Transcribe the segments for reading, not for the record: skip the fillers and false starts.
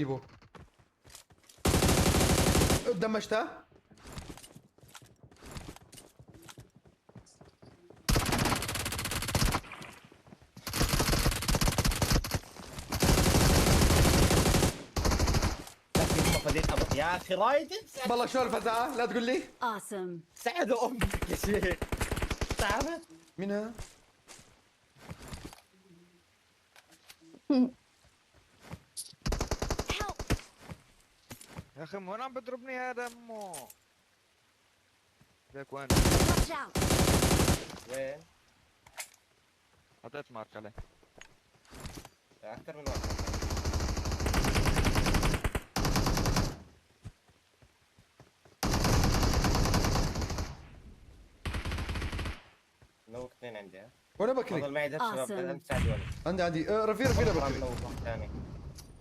جيبه دمجته. لكن هم فديت يا اخي رايدن والله شو الفزعه لا تقول لي. Awesome. ساعدوا امك يا شيخ. تعبت. منها Help! يا اخي من وين عم بضربني هذا امه؟ ليك وين؟ Watch out! وين؟ حطيت مارك عليه. اكثر من واحد. منوق اثنين عندي ها. وانا فضل بكلي. معي درس شباب Awesome. لازم تساعدوني. عندي رفيق بكلي. منوق واحد ثاني.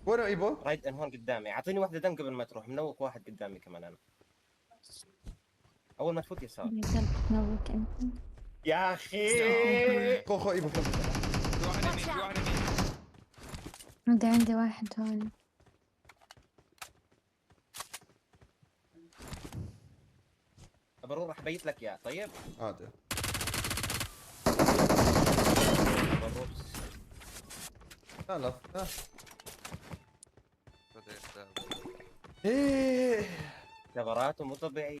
وين ايبو؟ رايدن هون قدامي، اعطيني واحدة دم قبل ما تروح، منوق واحد قدامي كمان انا. اول ما تفوت يسار. قدرت تنوك انت. يا اخي خو ايبو خو. في واحد يمين، في واحد يمين. عندي واحد هون. ابرو راح ابيت لك اياه طيب؟ عادي. ابرو لا بديت ايه كبراته مو طبيعي.